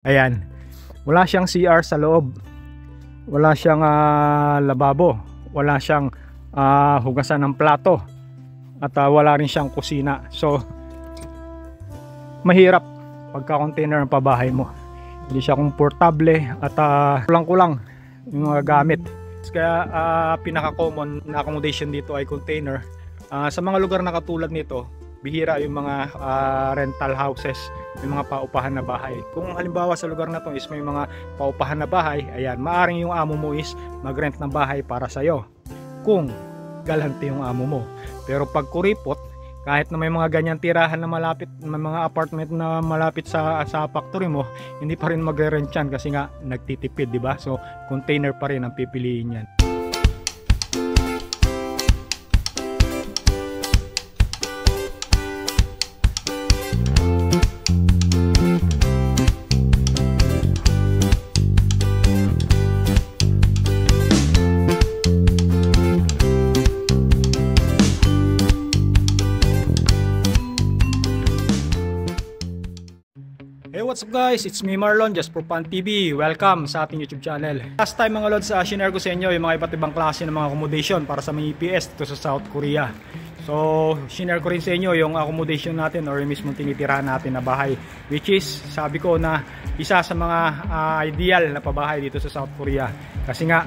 Ayan. Wala siyang CR sa loob. Wala siyang lababo. Wala siyang hugasan ng plato. At wala rin siyang kusina. So, mahirap pagka container ng pabahay mo. Hindi siya komportable at kulang-kulang yung mga gamit. Kaya pinaka-common na accommodation dito ay container. Sa mga lugar na katulad nito, bihira yung mga rental houses, yung mga paupahan na bahay. Kung halimbawa sa lugar na to is may mga paupahan na bahay, ayan, maaring yung amo mo is mag-rent ng bahay para sa'yo. Kung galante yung amo mo. Pero pag kuripot, kahit na may mga ganyan tirahan na malapit, may mga apartment na malapit sa factory mo, hindi pa rin magre-rent yan kasi nga nagtitipid, di ba? So container pa rin ang pipiliin yan. Hey, what's up guys? It's me Marlon, Just for Fun TV. Welcome sa ating YouTube channel. Last time mga lods, shinare ko sa inyo yung mga iba't ibang klase ng mga accommodation para sa mga EPS dito sa South Korea. So, shinare ko rin sa inyo yung accommodation natin or yung mismong tinitirahan natin na bahay, which is, sabi ko na isa sa mga ideal na pabahay dito sa South Korea. Kasi nga,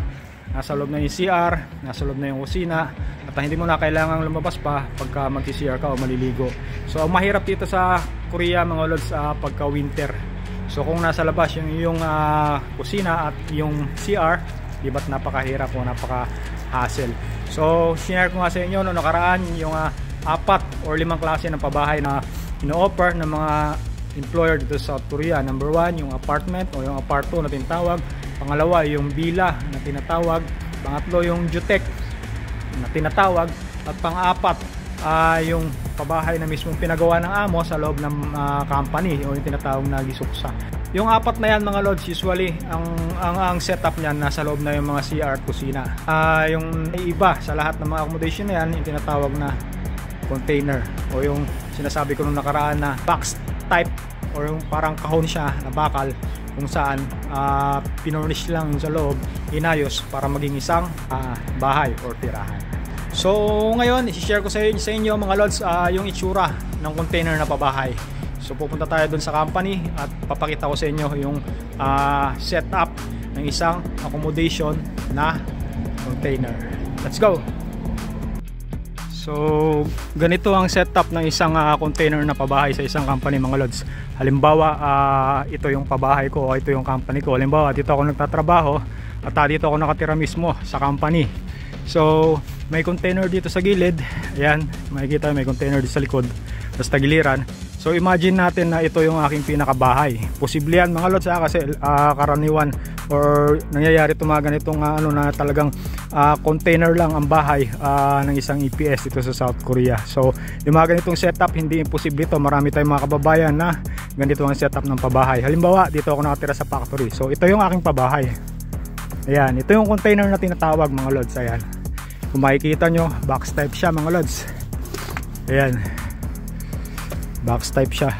nasa loob na yung CR, nasa loob na yung kusina, at hindi mo na kailangang lumabas pa pagka mag-CR ka o maliligo. So ang mahirap dito sa Korea mga lods pagka winter. So kung nasa labas yung kusina at yung CR, di ba't napakahirap o napaka-hassle. So share ko nga sa inyo no nakaraan yung 4 or 5 klase ng pabahay na ino-offer ng mga employer dito sa South Korea. Number 1, yung apartment o yung aparto na tinatawag. Pangalawa, yung villa na tinatawag. Pangatlo, yung jutek na tinatawag. At pang-apat, yung pabahay na mismong pinagawa ng amo sa loob ng company o yung tinatawag na gisuksa. Yung 4 na yan mga lods, usually ang setup niyan nasa loob na yung mga CR at kusina. Yung iba sa lahat ng mga accommodation na yan, yung tinatawag na container o yung sinasabi ko nung nakaraan na box type or yung parang kahon siya na bakal kung saan pinornish lang sa loob, inayos para maging isang bahay or tirahan. So ngayon i-share ko sa inyo mga lods yung itsura ng container na pabahay. So pupunta tayo dun sa company at papakita ko sa inyo yung setup ng isang accommodation na container. Let's go! So ganito ang setup ng isang container na pabahay sa isang company mga lods. Halimbawa ito yung pabahay ko o ito yung company ko. Halimbawa dito ako nagtatrabaho at dito ako nakatira mismo sa company. So may container dito sa gilid. Ayan, makikita may container dito sa likod. Tapos tagiliran. So imagine natin na ito yung aking pinakabahay. Posible yan mga lods kasi karaniwan or nangyayari itong mga ganitong na talagang container lang ang bahay ng isang EPS dito sa South Korea. So yung mga ganitong setup hindi imposible ito. Marami tayong mga kababayan na ganito ang setup ng pabahay. Halimbawa dito ako nakatira sa factory. So ito yung aking pabahay. Ayan, ito yung container na tinatawag mga lods. Ayan, kung makikita nyo, box type siya mga lods. Ayan, box type siya.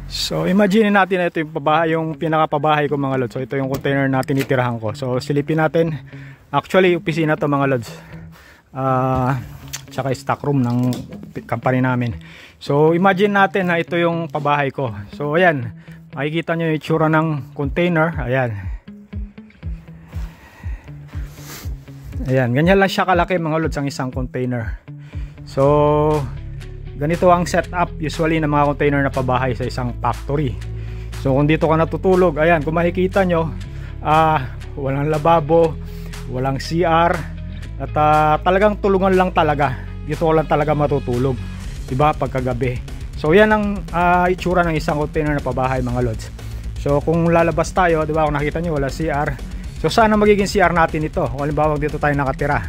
So imagine natin na ito yung pabahay, yung pinakapabahay ko mga lods. So ito yung container na tinitirahan ko. So silipin natin. Actually opisina to mga lods, tsaka stock room ng company namin. So imagine natin na ito yung pabahay ko. So ayan, makikita nyo yung itsura ng container. Ayan, ayan, ganyan lang siya kalaki mga lods ang isang container. So ganito ang setup usually ng mga container na pabahay sa isang factory. So kung dito ka natutulog, ayan, kung makikita nyo, walang lababo, walang CR, at talagang tulungan lang talaga. Dito ko lang talaga matutulog, diba, pagkagabi. So yan ang itsura ng isang container na pabahay mga lods. So kung lalabas tayo, diba, kung nakita nyo wala CR, so saan ang magiging CR natin ito? Kung halimbawa dito tayo nakatira,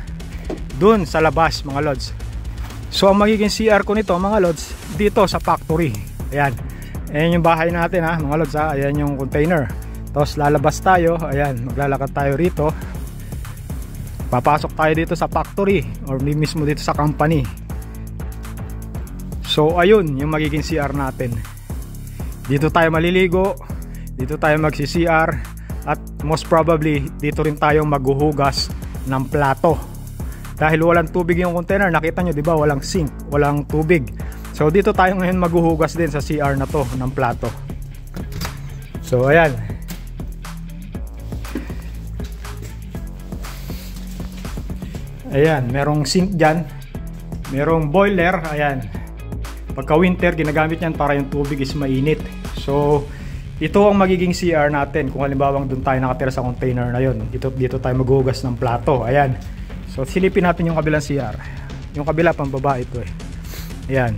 dun sa labas mga lods. So ang magiging CR ko nito mga lods, dito sa factory. Ayan, ayan yung bahay natin mga lods ayan yung container. Tapos lalabas tayo, ayan, maglalakad tayo rito. Papasok tayo dito sa factory or mismo dito sa company. So ayun yung magiging CR natin. Dito tayo maliligo, dito tayo magsi-CR, at most probably dito rin tayo maghuhugas ng plato. Dahil walang tubig yung container, nakita nyo 'di ba, walang sink, walang tubig. So dito tayo ngayon maghuhugas din sa CR na to ng plato. So ayan. Ayan, merong sink dyan, merong boiler. Ayan, pagka winter ginagamit yan para yung tubig is mainit. So ito ang magiging CR natin kung halimbawa doon tayo nakatira sa container na yun. Dito tayo maghugas ng plato. Ayan, so silipin natin yung kabilang CR. Yung kabila pambaba ito eh. Ayan.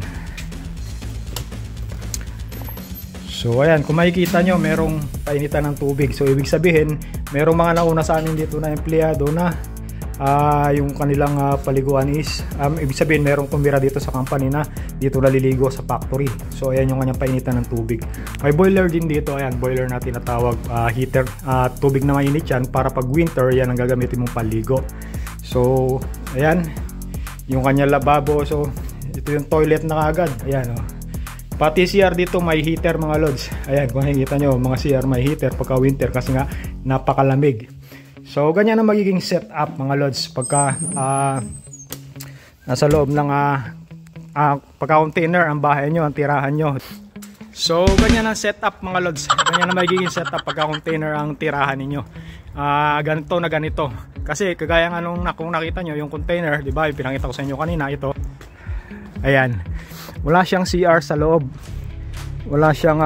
So ayan, kung makikita nyo, merong painitan ng tubig. So ibig sabihin, merong mga nauna sa amin dito na empleyado na yung kanilang paliguan is ibig sabihin merong tumira dito sa company na dito naliligo sa factory. So ayan yung kanyang painitan ng tubig. May boiler din dito. Ayan, boiler na tinatawag, heater, tubig na mainit yan para pag winter yan ang gagamitin mong paligo. So ayan yung kanyang lababo. So ito yung toilet na kagad. Ayan oh. Pati CR dito may heater mga lods. Ayan, kung nakikita nyo, mga CR may heater pagka winter kasi nga napakalamig. So ganyan ang magiging setup mga lods pagka nasa loob ng pagka container ang bahay nyo, ang tirahan nyo. So ganyan ang setup mga lods. Ganyan ang magiging setup pagka container ang tirahan ninyo. Ganito na ganito. Kasi kagaya nga nung kung nakita nyo yung container, di ba, yung pinakita ko sa inyo kanina, ito. Ayan. Wala siyang CR sa loob. Wala siyang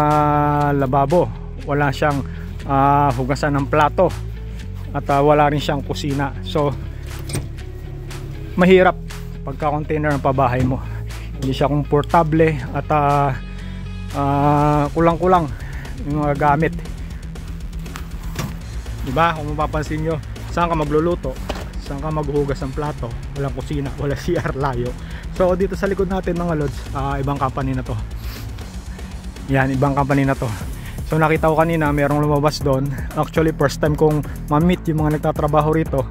lababo. Wala siyang hugasan ng plato. At wala rin siyang kusina. So mahirap pagka container ng pabahay mo. Hindi siya komportable at kulang-kulang yung mga gamit. Diba? Kung mapapansin nyo, saan ka magluluto, saan ka maghuhugas ng plato, walang kusina, wala CR, layo. So dito sa likod natin mga lods, ibang company na to. Yan, ibang company na to. So nakita ko kanina merong lumabas doon. Actually first time kong ma-meet yung mga nagtatrabaho rito.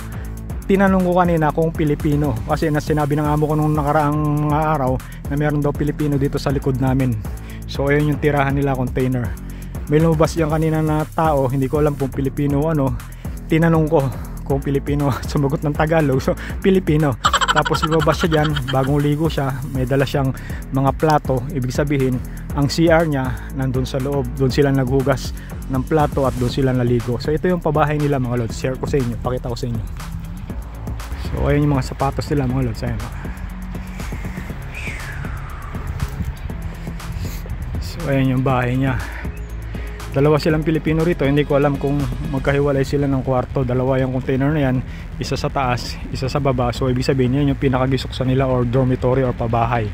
Tinanong ko kanina kung Pilipino, kasi sinabi ng amo ko nung nakaraang mga araw na meron daw Pilipino dito sa likod namin. So ayun yung tirahan nila, container. May lumabas yung kanina na tao, hindi ko alam kung Pilipino o ano. Tinanong ko kung Pilipino, sumagot ng Tagalog, so Pilipino. Tapos lumabas siya dyan, bagong ligo siya, may dala siyang mga plato. Ibig sabihin, ang CR niya nandun sa loob, doon sila naghugas ng plato at doon sila naligo. So ito yung pabahay nila mga lods, share ko sa inyo, pakita ko sa inyo. So ayun yung mga sapatos nila mga lods, ayun. So ayun yung bahay niya. Dalawa silang Pilipino rito, hindi ko alam kung magkahiwalay sila ng kwarto. Dalawa yung container na yan, isa sa taas, isa sa baba. So ibig sabihin yan yung pinakagisok sa nila or dormitory or pabahay.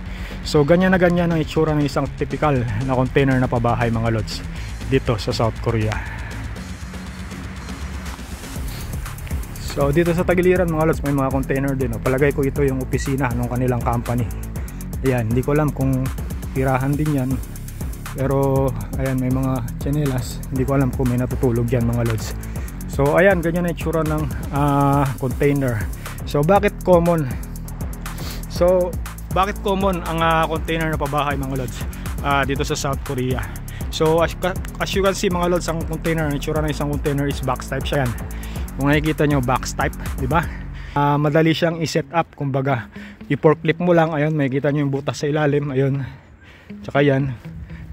So ganyan na ganyan ang itsura ng isang typical na container na pabahay mga lods dito sa South Korea. So dito sa tagiliran mga lods may mga container din. Palagay ko ito yung opisina ng kanilang company. Ayan, hindi ko alam kung tirahan din yan. Pero ayan, may mga tsinelas, hindi ko alam kung may natutulog yan mga lods. So ayan, ganyan na itsura ng container. So bakit common? So bakit common ang container na pabahay mga lods dito sa South Korea? So as you can see mga lods, ang container, ang itsura ng isang container is box type siya yan. Kung nakikita nyo, box type, di ba? Madali siyang i-set up, kumbaga i-forklift mo lang. Ayun, makikita nyo yung butas sa ilalim, ayun. Tsaka yan,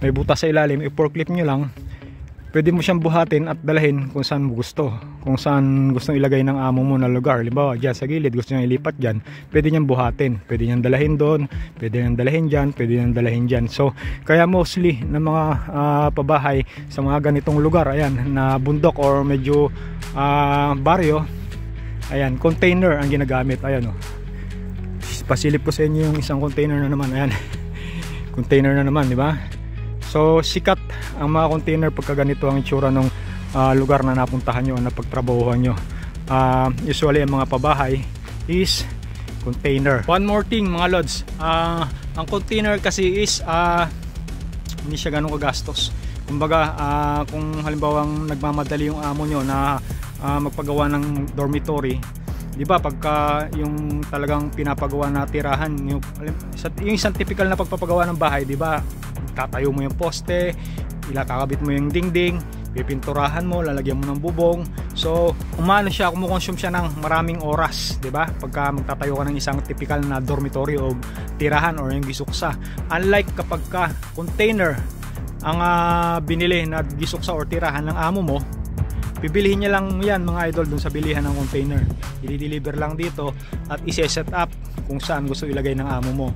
may butas sa ilalim, i-forklift nyo lang. Pwede mo siyang buhatin at dalahin kung saan mo gusto. Kung saan gusto ilagay ng amo mo na lugar. Halimbawa, dyan sa gilid, gusto nyo ilipat dyan, pwede niyang buhatin. Pwede niyang dalahin doon, pwede niyang dalahin dyan, pwede niyang dalahin dyan. So, kaya mostly ng mga pabahay sa mga ganitong lugar, ayan, na bundok or medyo baryo, ayan, container ang ginagamit. Ayan o. Pasilip ko sa inyo yung isang container na naman. Ayan. Container na naman, di ba? So sikat ang mga container pagka ganito ang itsura ng lugar na napuntahan nyo, na pagtrabahuhan nyo. Usually ang mga pabahay is container. One more thing mga lods, ang container kasi is hindi siya ganun kagastos. Kumbaga kung halimbawa nagmamadali yung amo nyo na magpagawa ng dormitory, di ba, pagka yung talagang pinapagawa na tirahan, yung isang typical na pagpapagawa ng bahay, di ba, tatayo mo yung poste, kakabit mo yung dingding, pipinturahan mo, lalagyan mo ng bubong. So umano siya, kumukonsume siya ng maraming oras, 'di ba? Pagka magtatayo ka ng isang typical na dormitory o tirahan or yung gisuksa. Unlike kapag ka container ang binili na gisuksa or tirahan ng amo mo, bibilihin niya lang yan mga idol dun sa bilihan ng container. I-deliver lang dito at i-set up kung saan gusto ilagay ng amo mo.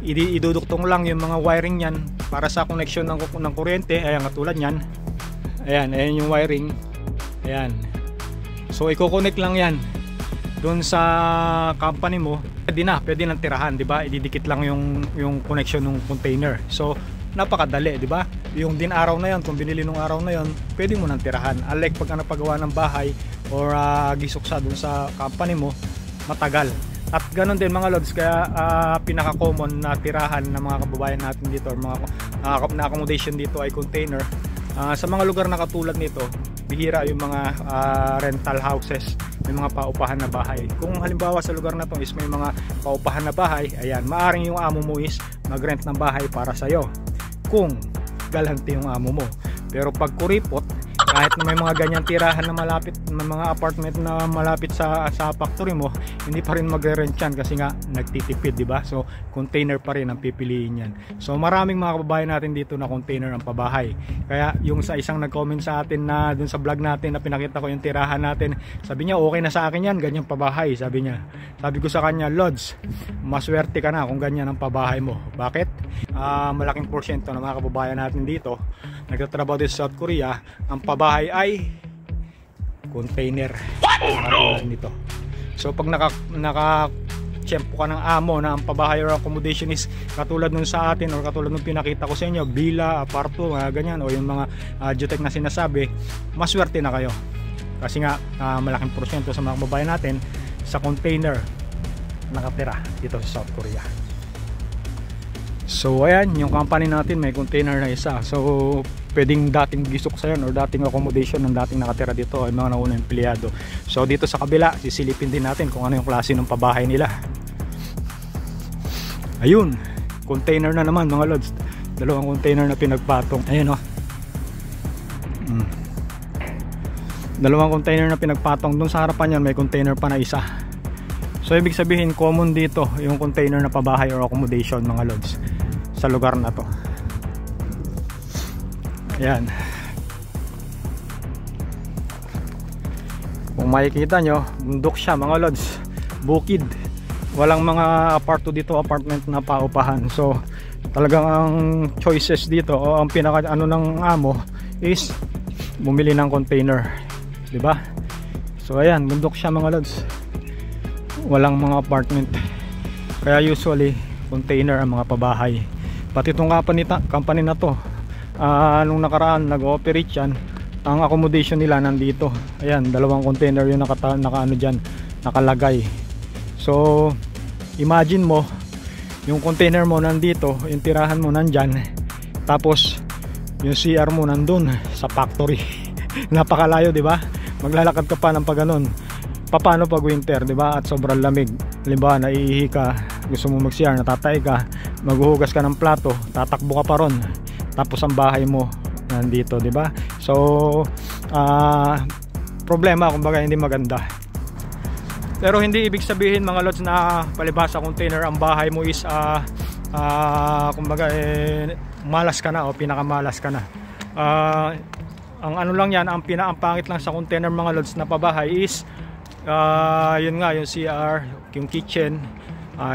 Iduduktong lang yung mga wiring yan para sa connection ng kuryente. Ayan, katulad yan. Ayan yung wiring. Ayan. So i-connect lang yan dun sa company mo. Pwede nang tirahan, di ba? Ididikit lang yung connection ng container. So napakadali, di ba? Yung din araw na yon, kung binili nung araw na yon, pwede mo nang tirahan. Unlike pag napagawa ng bahay or gisuksa dun sa company mo, matagal. At ganun din mga lods, kaya pinaka-common na tirahan ng mga kababayan natin dito or mga na accommodation dito ay container. Sa mga lugar na katulad nito, bihira yung mga rental houses, may mga paupahan na bahay. Kung halimbawa sa lugar na to is may mga paupahan na bahay, ayan, maaring yung amo mo is mag-rent ng bahay para sa'yo kung galante yung amo mo. Pero pag kuripot, kahit na may mga ganyan tirahan na malapit, may mga apartment na malapit sa factory mo, hindi pa rin magre-rent yan kasi nga nagtitipid, di ba? So container pa rin ang pipiliin yan. So maraming mga kababayan natin dito na container ang pabahay. Kaya yung sa isang nag-comment sa atin na dun sa vlog natin na pinakita ko yung tirahan natin, sabi niya okay na sa akin yan, ganyan pabahay, sabi niya. Sabi ko sa kanya, Lods, maswerte ka na kung ganyan ang pabahay mo. Bakit? Malaking porsyento ng mga kababayan natin dito nagtatrabaho dito sa South Korea, ang pabahay ay container. Oh no! Nito. So pag naka-tiyempo ka ng amo na ang pabahay or accommodation is katulad nun sa atin or katulad nung pinakita ko sa inyo, villa, aparto, ganyan, o yung mga geotech na sinasabi, maswerte na kayo. Kasi nga malaking porsyento sa mga kababayan natin sa container nakatira dito sa South Korea. So ayan, yung company natin may container na isa. So pwedeng dating gisuksa yan or dating accommodation ng dating nakatira dito ay mga naunang empleyado. So dito sa kabila, sisilipin din natin kung ano yung klase ng pabahay nila. Ayun, container na naman mga lods. Dalawang container na pinagpatong. Ayun oh. Dalawang container na pinagpatong. Doon sa harapan yan may container pa na isa. So ibig sabihin common dito yung container na pabahay or accommodation mga lods sa lugar na to. Ayan. Kung makikita nyo, bundok siya mga lods, bukid, walang mga aparto dito, apartment na paupahan. So talagang ang choices dito o ang pinaka ano ng amo is bumili ng container, di ba? So ayan, bundok siya mga lods, walang mga apartment, kaya usually container ang mga pabahay. Pati itong company na to, nung nakaraan nag-ooperate yan, ang accommodation nila nandito. Ayan, dalawang container yung naka-ano dyan, nakalagay. So imagine mo, yung container mo nandito, yung tirahan mo nandyan, tapos yung CR mo nandun sa factory. Napakalayo, di ba? Maglalakad ka pa ng pagganon. Paano pag winter, di ba? At sobrang lamig. Halimbawa, naiihi ka, gusto mo mag-CR, natatay ka, maghuhugas ka ng plato, tatakbo ka pa ron. Tapos ang bahay mo nandito, di ba? So, problema, kumbaga hindi maganda. Pero hindi ibig sabihin mga lods na palibhasa container ang bahay mo is kumbaga malas ka na o pinakamalas ka na. Ang ano lang yan, ang pangit lang sa container mga lods na pabahay is yun nga, yung CR, yung kitchen,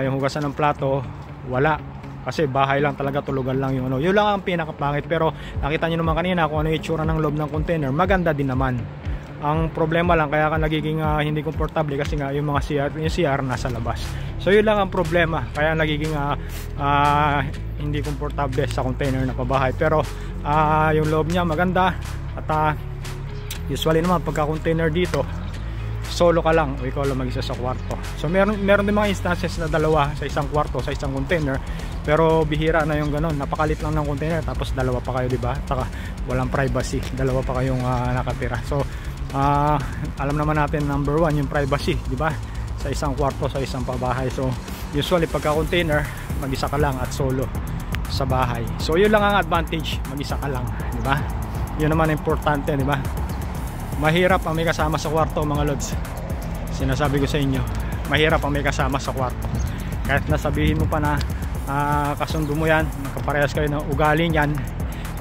yung hugasan ng plato, wala. Kasi bahay lang talaga, tulugan lang yung ano. Yun lang ang pinakapangit. Pero nakita nyo naman kanina kung ano yung itsura ng loob ng container, maganda din naman. Ang problema lang, kaya ka nagiging hindi komportable kasi nga yung mga CR nasa labas. So yun lang ang problema, kaya nagiging hindi komportable sa container na pabahay. Pero yung loob niya maganda. At usually naman pagka container dito, solo ka lang o ikaw lang mag-isa sa kwarto. So meron din mga instances na dalawa sa isang kwarto, sa isang container. Pero bihira na yung ganun, napakalit lang ng container tapos dalawa pa kayo, diba? Taka walang privacy, dalawa pa kayong nakatira. So alam naman natin number one yung privacy, diba? Sa isang kwarto, sa isang pabahay. So usually pagka container, mag-isa ka lang at solo sa bahay. So yun lang ang advantage, mag-isa ka lang, diba? di ba? Yun naman importante, di ba? Mahirap ang may kasama sa kwarto, mga lods. Sinasabi ko sa inyo, mahirap ang may kasama sa kwarto. Kahit nasabihin mo pa na kasundo mo yan, nakaparehas kayo ng ugali niyan,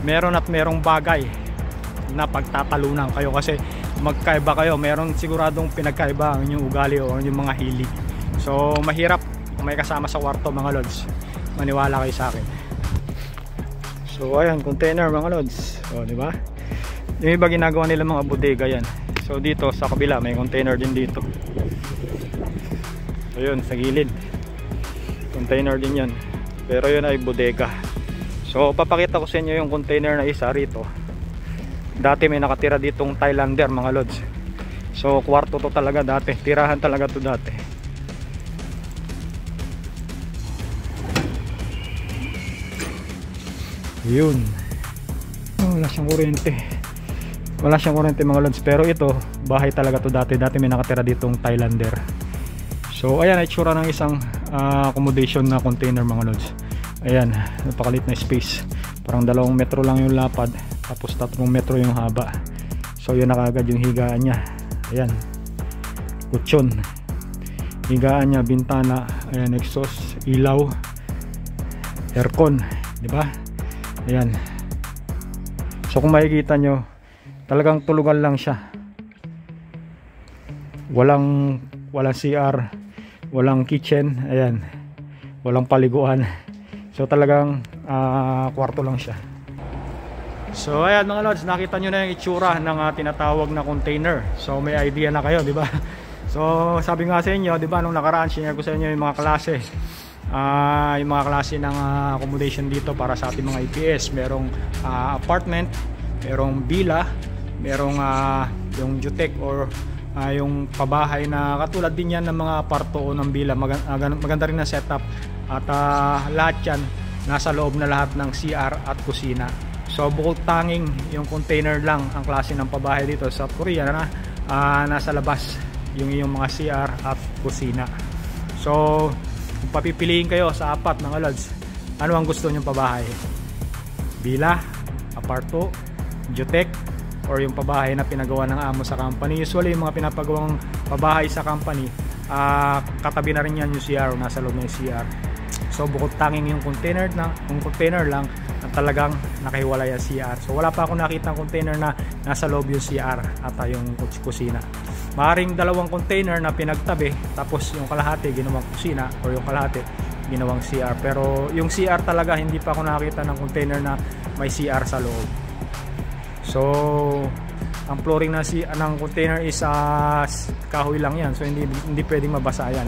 meron at merong bagay na pagtatalunan kayo kasi magkaiba kayo. Meron siguradong pinagkaiba ang inyong ugali o yung mga hilig. So mahirap kung may kasama sa kwarto, mga lods. Maniwala kayo sa akin. So ayan, container, mga lods. O, di ba? Yung iba ginagawa nila mga bodega yan. So dito sa kabila may container din dito. So yun, sa gilid container din yan, pero yun ay bodega. So papakita ko sa inyo yung container na isa rito. Dati may nakatira ditong Thailander, mga lods. So kwarto to talaga dati, tirahan talaga to dati. Yun. Wala siyang kuryente. Wala siyang kuryente, mga lods, pero ito bahay talaga to dati. Dati may nakatira ditong Thailander. So ayan, itsura ng isang accommodation na container, mga lods. Ayan, napakalit na space. Parang 2 metro lang yung lapad, tapos 3 metro yung haba. So yun na kaagad yung higaan niya. Ayan, kutsyon, higaan niya, bintana, ayan, exhaust, ilaw, aircon, di ba? Ayan. So kung makikita nyo, talagang tulugan lang siya. Walang CR, walang kitchen, ayan, walang paliguan. So talagang kwarto lang siya. So ayan, mga lods, nakita nyo na yung itsura ng tinatawag na container. So may idea na kayo, di ba? So sabi nga sa inyo, di ba, nung nakaraan share ko sa inyo yung mga klase, yung mga klase ng accommodation dito para sa ating mga EPS. Merong apartment, merong villa, merong yung jutek or yung pabahay na katulad din yan ng mga aparto o ng villa. Maganda rin na setup at lahat yan nasa loob na lahat ng CR at kusina. So bukod tanging yung container lang ang klase ng pabahay dito sa South Korea na nasa labas yung mga CR at kusina. So kung papipiliin kayo sa apat, mga lods, ano ang gusto nyong pabahay? Villa, aparto, jutek, or yung pabahay na pinagawa ng amo sa company? Usually yung mga pinapagawang pabahay sa company, katabi na rin yan yung CR o nasa loob ng CR. So bukod tanging yung container lang na talagang nakahiwalay ang CR. So wala pa ako nakita ng container na nasa loob yung CR at yung kusina. Maaaring 2 container na pinagtabi, tapos yung kalahati ginawang kusina or yung kalahati ginawang CR. Pero yung CR talaga hindi pa ako nakita ng container na may CR sa loob. So ang flooring ng container is kahoy lang yan. So hindi pwedeng mabasa yan,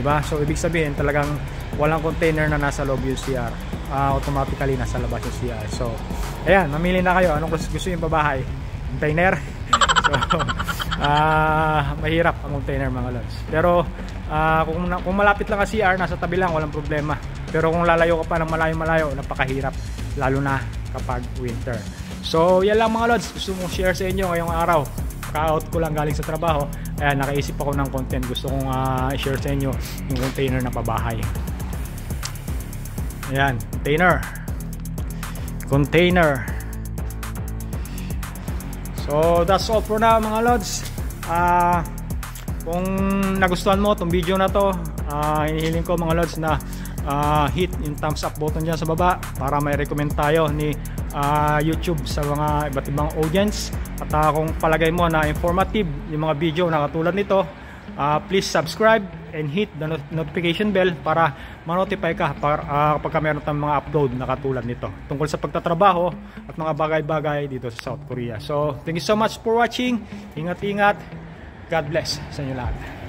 diba? So ibig sabihin talagang walang container na nasa loob yung CR. Automatically nasa labas yung CR. So ayan, mamili na kayo. Anong gusto yung babahay? Container? So mahirap ang container, mga lods. Pero kung malapit lang ang CR, nasa tabi lang, walang problema. Pero kung lalayo ka pa ng malayo-malayo, napakahirap, lalo na kapag winter. So yan lang, mga lods, gusto kong share sa inyo ngayong araw. Ka-out ko lang galing sa trabaho, kaya nakaisip ako ng content. Gusto kong i-share sa inyo yung container na pabahay. Ayan, container. So that's all for now, mga lods. Kung nagustuhan mo itong video na to, hinihiling ko, mga lods, na hit yung thumbs up button dyan sa baba para may recommend tayo ni YouTube sa mga iba't ibang audience. At kung palagay mo na informative yung mga video na katulad nito, please subscribe and hit the notification bell para ma-notify ka kapag meron tayong mga upload na katulad nito tungkol sa pagtatrabaho at mga bagay-bagay dito sa South Korea. So thank you so much for watching. Ingat-ingat. God bless sa inyo lahat.